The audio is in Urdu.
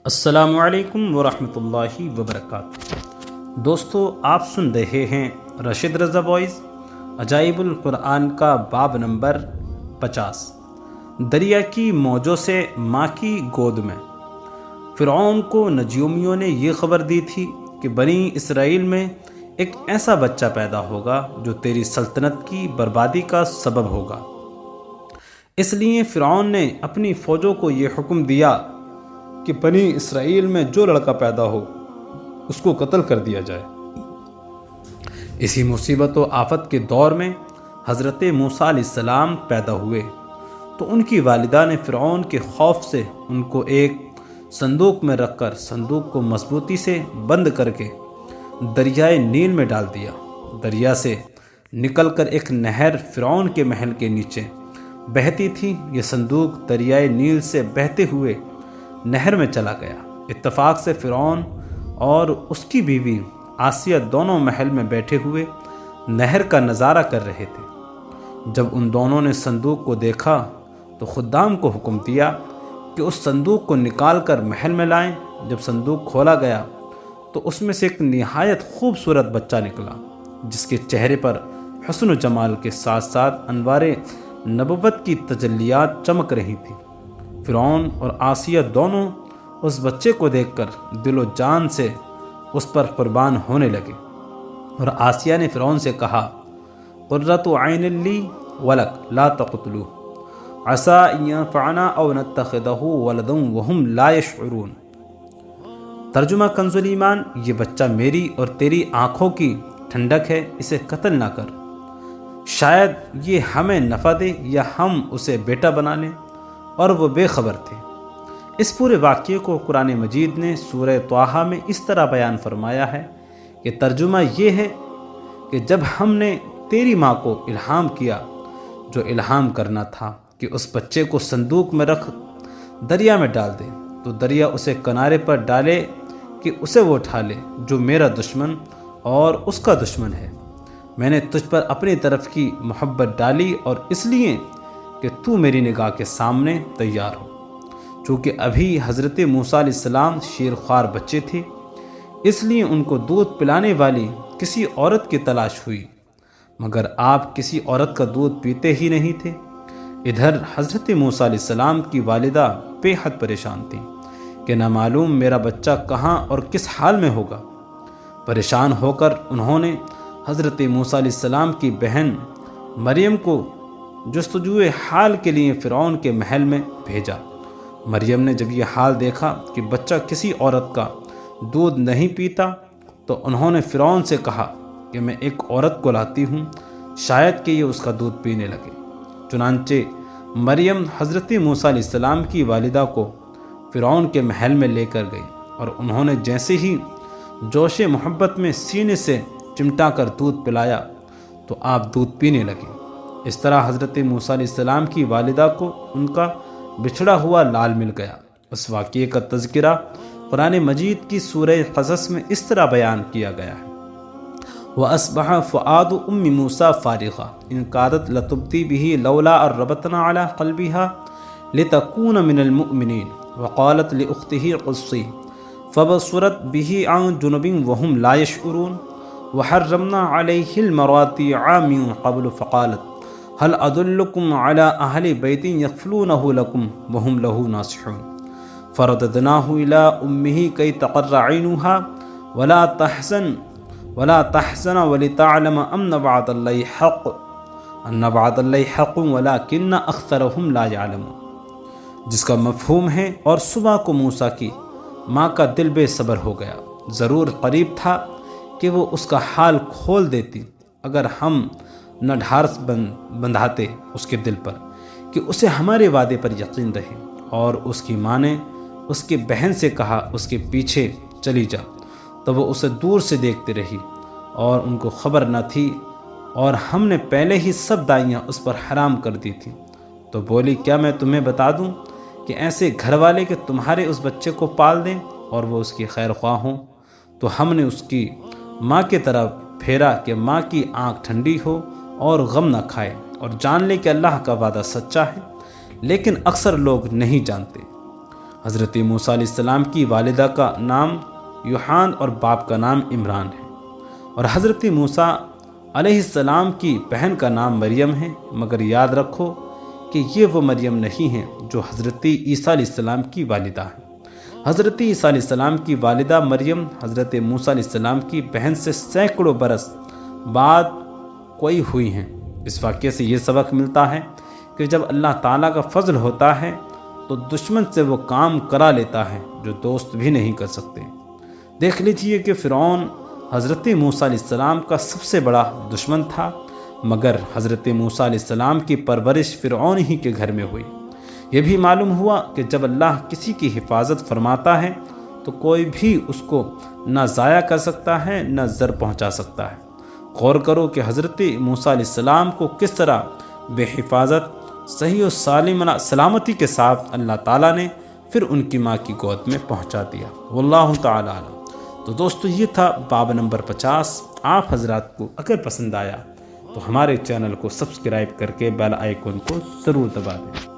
السلام علیکم ورحمۃ اللہ وبرکاتہ۔ دوستو، آپ سن رہے ہیں رشید رضا وائس عجائب القرآن کا باب نمبر 50، دریا کی موجوں سے ماں کی گود میں۔ فرعون کو نجومیوں نے یہ خبر دی تھی کہ بنی اسرائیل میں ایک ایسا بچہ پیدا ہوگا جو تیری سلطنت کی بربادی کا سبب ہوگا۔ اس لیے فرعون نے اپنی فوجوں کو یہ حکم دیا کہ بنی اسرائیل میں جو لڑکا پیدا ہو اس کو قتل کر دیا جائے۔ اسی مصیبت و آفت کے دور میں حضرت موسیٰ علیہ السلام پیدا ہوئے تو ان کی والدہ نے فرعون کے خوف سے ان کو ایک صندوق میں رکھ کر صندوق کو مضبوطی سے بند کر کے دریائے نیل میں ڈال دیا۔ دریا سے نکل کر ایک نہر فرعون کے محل کے نیچے بہتی تھی۔ یہ صندوق دریائے نیل سے بہتے ہوئے نہر میں چلا گیا۔ اتفاق سے فرعون اور اس کی بیوی آسیہ دونوں محل میں بیٹھے ہوئے نہر کا نظارہ کر رہے تھے۔ جب ان دونوں نے صندوق کو دیکھا تو خدام کو حکم دیا کہ اس صندوق کو نکال کر محل میں لائیں۔ جب صندوق کھولا گیا تو اس میں سے ایک نہایت خوبصورت بچہ نکلا جس کے چہرے پر حسن و جمال کے ساتھ ساتھ انوار نبوت کی تجلیات چمک رہی تھیں۔ فرعون اور آسیہ دونوں اس بچے کو دیکھ کر دل و جان سے اس پر قربان ہونے لگے، اور آسیہ نے فرعون سے کہا، قرۃ عین لی ولک لا تقتلوہ عسیٰ ان ینفعنا او نتخذہ ولدا وہم لا یشعرون۔ ترجمہ کنز ایمان، یہ بچہ میری اور تیری آنکھوں کی ٹھنڈک ہے، اسے قتل نہ کر، شاید یہ ہمیں نفع دے یا ہم اسے بیٹا بنا لیں، اور وہ بے خبر تھے۔ اس پورے واقعے کو قرآن مجید نے سورہ طٰہٰ میں اس طرح بیان فرمایا ہے کہ ترجمہ یہ ہے کہ جب ہم نے تیری ماں کو الہام کیا جو الہام کرنا تھا کہ اس بچے کو صندوق میں رکھ دریا میں ڈال دے، تو دریا اسے کنارے پر ڈالے کہ اسے وہ اٹھا لے جو میرا دشمن اور اس کا دشمن ہے۔ میں نے تجھ پر اپنی طرف کی محبت ڈالی اور اس لیے کہ تو میری نگاہ کے سامنے تیار ہو۔ چونکہ ابھی حضرت موسیٰ علیہ السلام شیرخوار بچے تھے، اس لیے ان کو دودھ پلانے والی کسی عورت کی تلاش ہوئی، مگر آپ کسی عورت کا دودھ پیتے ہی نہیں تھے۔ ادھر حضرت موسیٰ علیہ السلام کی والدہ بے حد پریشان تھیں کہ نہ معلوم میرا بچہ کہاں اور کس حال میں ہوگا۔ پریشان ہو کر انہوں نے حضرت موسیٰ علیہ السلام کی بہن مریم کو جستجوئے حال کے لیے فرعون کے محل میں بھیجا۔ مریم نے جب یہ حال دیکھا کہ بچہ کسی عورت کا دودھ نہیں پیتا تو انہوں نے فرعون سے کہا کہ میں ایک عورت کو لاتی ہوں، شاید کہ یہ اس کا دودھ پینے لگے۔ چنانچہ مریم حضرت موسیٰ علیہ السلام کی والدہ کو فرعون کے محل میں لے کر گئی، اور انہوں نے جیسے ہی جوش محبت میں سینے سے چمٹا کر دودھ پلایا تو آپ دودھ پینے لگے۔ اس طرح حضرت موسیٰ علیہ السلام کی والدہ کو ان کا بچھڑا ہوا لال مل گیا۔ اس واقعے کا تذکرہ قرآن مجید کی سورہ قصص میں اس طرح بیان کیا گیا ہے، وَأَصْبَحَ فُؤَادُ أُمِّ مُوسَىٰ فَارِغًا إِن كَادَتْ لَتُبْدِي بِهِ لَوْلَا أَن رَّبَطْنَا عَلَىٰ قَلْبِهَا لِتَكُونَ مِنَ الْمُؤْمِنِينَ وَقَالَتْ لِأُخْتِهِ قُصِّي فَبَصُرَتْ بِهِ عَن جُنُبٍ وَهُمْ لَا يَشْعُرُونَ وَحَرَّمْنَا عَلَيْهِ الْمَرَاضِعَ مِن قَبْلُ فَقَالَتْ هل أدلكم على أهل بيت يكفلونه لكم وهم له ناصحون فرددناه إلى أمه كي تقر عينها ولا تحزن ولتعلم أن وعد الله حق ولكن أكثرهم لا يعلمون، جس کا مفہوم ہے اور صبح کو موسیٰ کی ماں کا دل بے صبر ہو گیا، ضرور قریب تھا کہ وہ اس کا حال کھول دیتی اگر ہم نہ ڈھارس بندھاتے اس کے دل پر کہ اسے ہمارے وعدے پر یقین رہے۔ اور اس کی ماں نے اس کی بہن سے کہا اس کے پیچھے چلی جا، تو وہ اسے دور سے دیکھتی رہی اور ان کو خبر نہ تھی، اور ہم نے پہلے ہی سب دائیاں اس پر حرام کر دی تھیں۔ تو بولی، کیا میں تمہیں بتا دوں کہ ایسے گھر والے کہ تمہارے اس بچے کو پال دیں اور وہ اس کی خیر خواہ ہوں؟ تو ہم نے اس کی ماں کی طرف پھیرا کہ ماں کی آنکھ ٹھنڈی ہو اور غم نہ کھائے، اور جان لے کہ اللہ کا وعدہ سچا ہے، لیکن اکثر لوگ نہیں جانتے۔ حضرت موسیٰ علیہ السلام کی والدہ کا نام یوحان اور باپ کا نام عمران ہے، اور حضرت موسیٰ علیہ السلام کی بہن کا نام مریم ہے، مگر یاد رکھو کہ یہ وہ مریم نہیں ہے جو حضرت عیسیٰ علیہ السلام کی والدہ ہے۔ حضرت عیسیٰ علیہ السلام کی والدہ مریم حضرت موسیٰ علیہ السلام کی بہن سے سینکڑوں برس بعد کوئی ہوئی ہیں۔ اس واقعے سے یہ سبق ملتا ہے کہ جب اللہ تعالیٰ کا فضل ہوتا ہے تو دشمن سے وہ کام کرا لیتا ہے جو دوست بھی نہیں کر سکتے۔ دیکھ لیجئے کہ فرعون حضرت موسیٰ علیہ السلام کا سب سے بڑا دشمن تھا، مگر حضرت موسیٰ علیہ السلام کی پرورش فرعون ہی کے گھر میں ہوئی۔ یہ بھی معلوم ہوا کہ جب اللہ کسی کی حفاظت فرماتا ہے تو کوئی بھی اس کو نہ ضائع کر سکتا ہے نہ زر پہنچا سکتا ہے۔ غور کرو کہ حضرت موسیٰ علیہ السلام کو کس طرح بے حفاظت صحیح و سلامتی کے ساتھ اللہ تعالیٰ نے پھر ان کی ماں کی گود میں پہنچا دیا۔ واللہ تعالیٰ عالم۔ تو دوستو یہ تھا باب نمبر 50۔ آپ حضرات کو اگر پسند آیا تو ہمارے چینل کو سبسکرائب کر کے بیل آئیکن کو ضرور دبا دیں۔